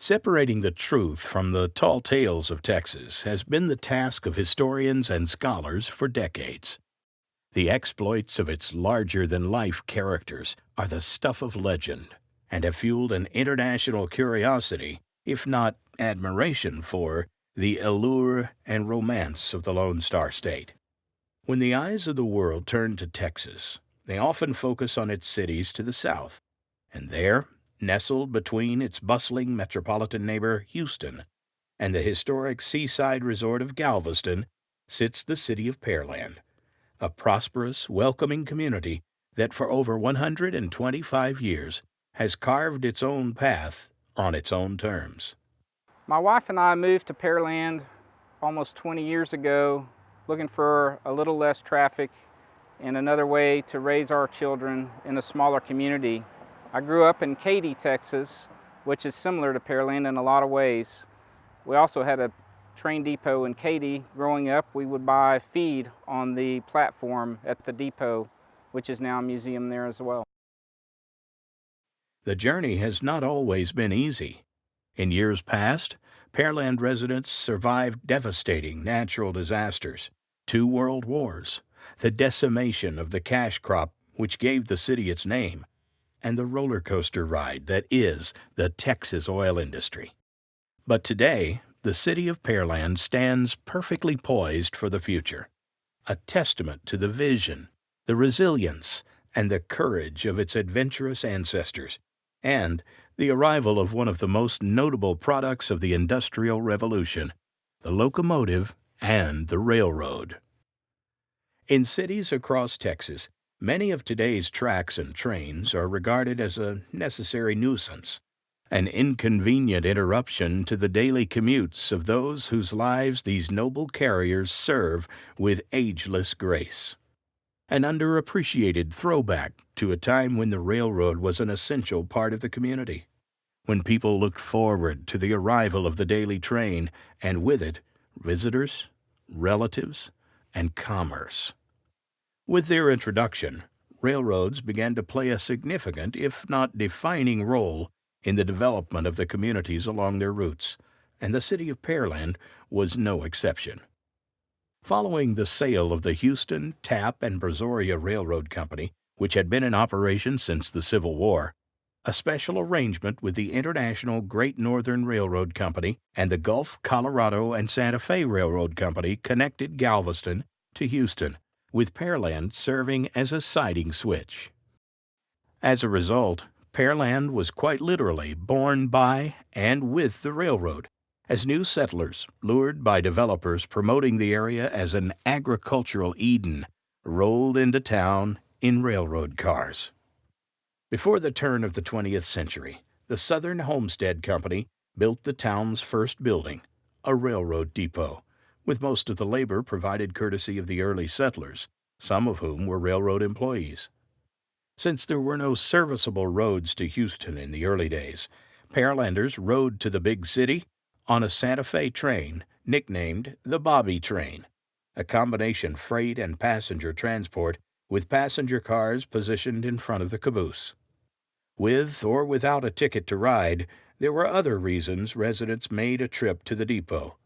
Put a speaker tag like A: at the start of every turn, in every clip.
A: Separating the truth from the tall tales of Texas has been the task of historians and scholars for decades. The exploits of its larger-than-life characters are the stuff of legend and have fueled an international curiosity, if not admiration for, the allure and romance of the Lone Star State. When the eyes of the world turn to Texas, they often focus on its cities to the south, and there, nestled between its bustling metropolitan neighbor Houston and the historic seaside resort of Galveston, sits the city of Pearland, a prosperous, welcoming community that for over 125 years has carved its own path on its own terms.
B: My wife and I moved to Pearland almost 20 years ago, looking for a little less traffic and another way to raise our children in a smaller community. I grew up in Katy, Texas, which is similar to Pearland in a lot of ways. We also had a train depot in Katy. Growing up, we would buy feed on the platform at the depot, which is now a museum there as well.
A: The journey has not always been easy. In years past, Pearland residents survived devastating natural disasters, 2 world wars, the decimation of the cash crop which gave the city its name, and the roller coaster ride that is the Texas oil industry. But today, the city of Pearland stands perfectly poised for the future, a testament to the vision, the resilience, and the courage of its adventurous ancestors, and the arrival of one of the most notable products of the Industrial Revolution, the locomotive and the railroad. In cities across Texas, many of today's tracks and trains are regarded as a necessary nuisance, an inconvenient interruption to the daily commutes of those whose lives these noble carriers serve with ageless grace. An underappreciated throwback to a time when the railroad was an essential part of the community, when people looked forward to the arrival of the daily train, and with it, visitors, relatives, and commerce. With their introduction, railroads began to play a significant, if not defining, role in the development of the communities along their routes, and the city of Pearland was no exception. Following the sale of the Houston, Tapp, and Brazoria Railroad Company, which had been in operation since the Civil War, a special arrangement with the International Great Northern Railroad Company and the Gulf, Colorado, and Santa Fe Railroad Company connected Galveston to Houston, with Pearland serving as a siding switch. As a result, Pearland was quite literally born by and with the railroad, as new settlers, lured by developers promoting the area as an agricultural Eden, rolled into town in railroad cars. Before the turn of the 20th century, the Southern Homestead Company built the town's first building, a railroad depot, with most of the labor provided courtesy of the early settlers, some of whom were railroad employees. Since there were no serviceable roads to Houston in the early days, Pearlanders rode to the big city on a Santa Fe train nicknamed the Bobby Train, a combination freight and passenger transport with passenger cars positioned in front of the caboose. With or without a ticket to ride, there were other reasons residents made a trip to the depot.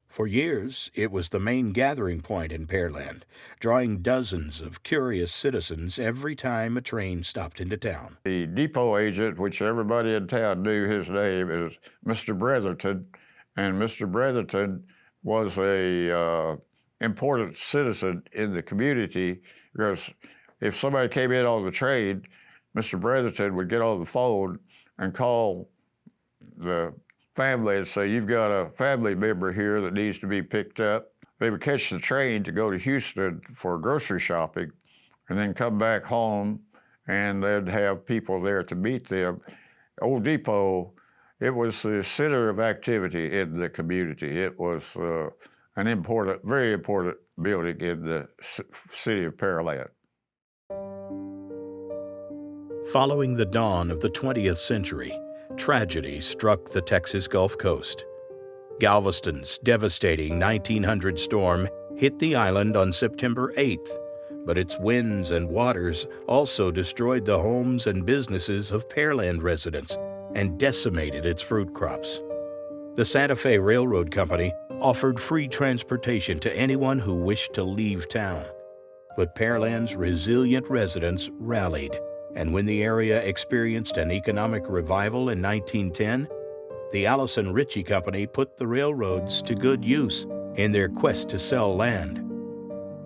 A: For years, it was the main gathering point in Pearland, drawing dozens of curious citizens every time a train stopped into town.
C: The depot agent, which everybody in town knew his name, is Mr. Bretherton, and Mr. Bretherton was a important citizen in the community, because if somebody came in on the train, Mr. Bretherton would get on the phone and call the family and say, "You've got a family member here that needs to be picked up." They would catch the train to go to Houston for grocery shopping and then come back home, and they'd have people there to meet them. Old Depot, it was the center of activity in the community. It was an important, very important building in the city of Pearland.
A: Following the dawn of the 20th century, tragedy struck the Texas Gulf Coast. Galveston's devastating 1900 storm hit the island on September 8th, but its winds and waters also destroyed the homes and businesses of Pearland residents and decimated its fruit crops. The Santa Fe Railroad Company offered free transportation to anyone who wished to leave town. But Pearland's resilient residents rallied, and when the area experienced an economic revival in 1910, the Allison Ritchie Company put the railroads to good use in their quest to sell land.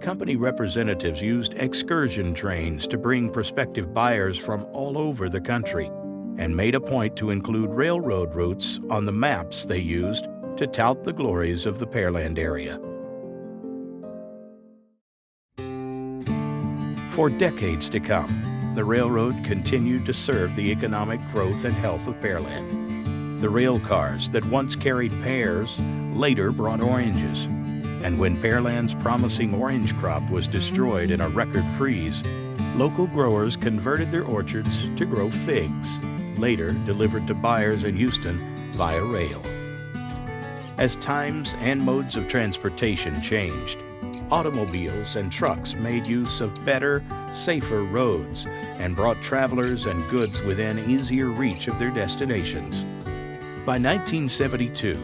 A: Company representatives used excursion trains to bring prospective buyers from all over the country and made a point to include railroad routes on the maps they used to tout the glories of the Pearland area. For decades to come, the railroad continued to serve the economic growth and health of Pearland. The rail cars that once carried pears later brought oranges, and when Pearland's promising orange crop was destroyed in a record freeze, local growers converted their orchards to grow figs, later delivered to buyers in Houston via rail. As times and modes of transportation changed, automobiles and trucks made use of better, safer roads and brought travelers and goods within easier reach of their destinations. By 1972,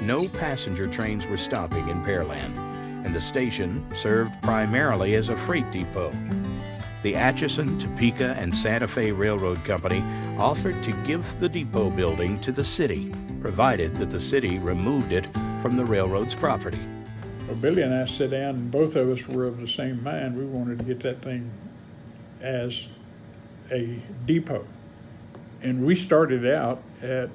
A: no passenger trains were stopping in Pearland, and the station served primarily as a freight depot. The Atchison, Topeka, and Santa Fe Railroad Company offered to give the depot building to the city, provided that the city removed it from the railroad's property.
D: Well, Billy and I sat down, and both of us were of the same mind. We wanted to get that thing as a depot. And we started out at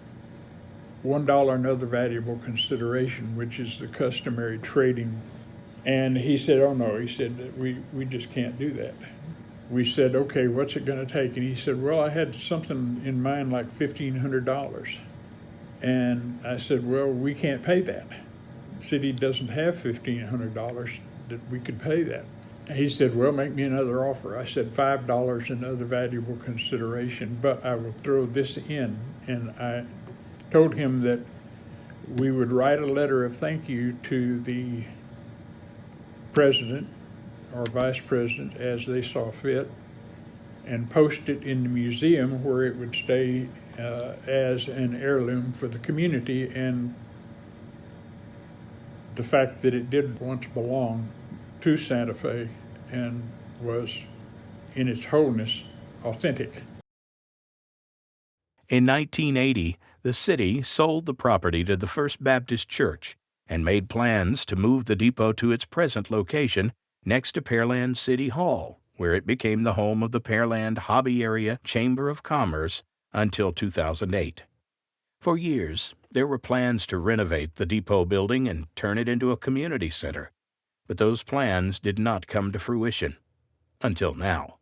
D: $1 and other valuable consideration, which is the customary trading. And he said, oh no, he said, we just can't do that. We said, okay, what's it gonna take? And he said, well, I had something in mind like $1,500. And I said, well, we can't pay that. The city doesn't have $1,500 that we could pay that. And he said, well, make me another offer. I said, $5 and other valuable consideration, but I will throw this in. And I told him that we would write a letter of thank you to the president or vice president as they saw fit and post it in the museum where it would stay as an heirloom for the community, and the fact that it did once belong to Santa Fe and was in its wholeness authentic.
A: In 1980, the city sold the property to the First Baptist Church and made plans to move the depot to its present location next to Pearland City Hall, where it became the home of the Pearland Hobby Area Chamber of Commerce until 2008. For years, there were plans to renovate the depot building and turn it into a community center, but those plans did not come to fruition until now.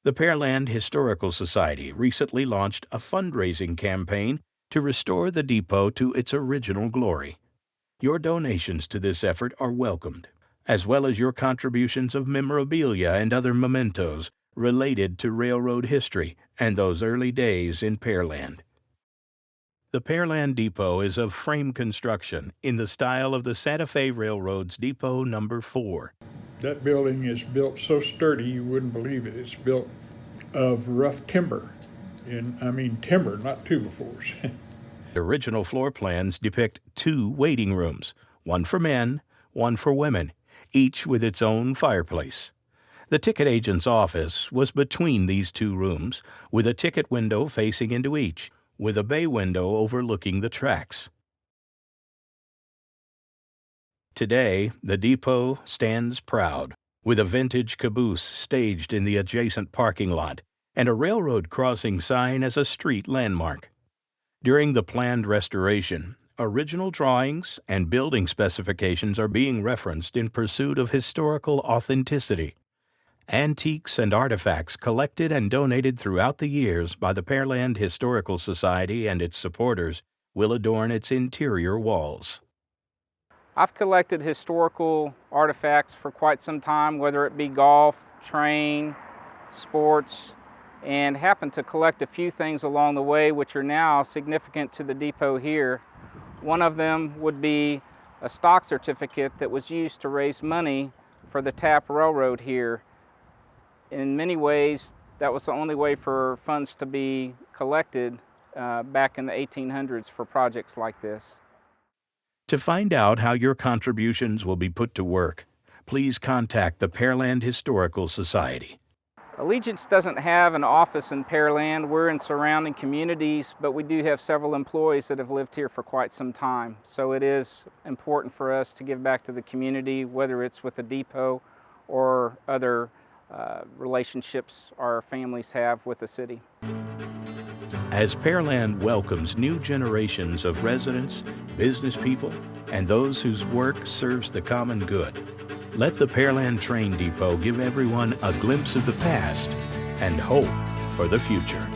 A: The Pearland Historical Society recently launched a fundraising campaign to restore the depot to its original glory. Your donations to this effort are welcomed, as well as your contributions of memorabilia and other mementos related to railroad history and those early days in Pearland. The Pearland Depot is of frame construction in the style of the Santa Fe Railroad's Depot No. 4.
D: That building is built so sturdy you wouldn't believe it. It's built of rough timber, and I mean timber, not 2x4s.
A: The original floor plans depict 2 waiting rooms, one for men, one for women, each with its own fireplace. The ticket agent's office was between these 2 rooms, with a ticket window facing into each, with a bay window overlooking the tracks. Today, the depot stands proud, with a vintage caboose staged in the adjacent parking lot and a railroad crossing sign as a street landmark. During the planned restoration, original drawings and building specifications are being referenced in pursuit of historical authenticity. Antiques and artifacts collected and donated throughout the years by the Pearland Historical Society and its supporters will adorn its interior walls.
B: I've collected historical artifacts for quite some time, whether it be golf, train, sports, and happened to collect a few things along the way which are now significant to the depot here. One of them would be a stock certificate that was used to raise money for the Tap Railroad here. In many ways, that was the only way for funds to be collected back in the 1800s for projects like this.
A: To find out how your contributions will be put to work, please contact the Pearland Historical Society.
B: Allegiance doesn't have an office in Pearland. We're in surrounding communities, but we do have several employees that have lived here for quite some time. So it is important for us to give back to the community, whether it's with the depot or other relationships our families have with the city.
A: As Pearland welcomes new generations of residents, business people, and those whose work serves the common good, let the Pearland Train Depot give everyone a glimpse of the past and hope for the future.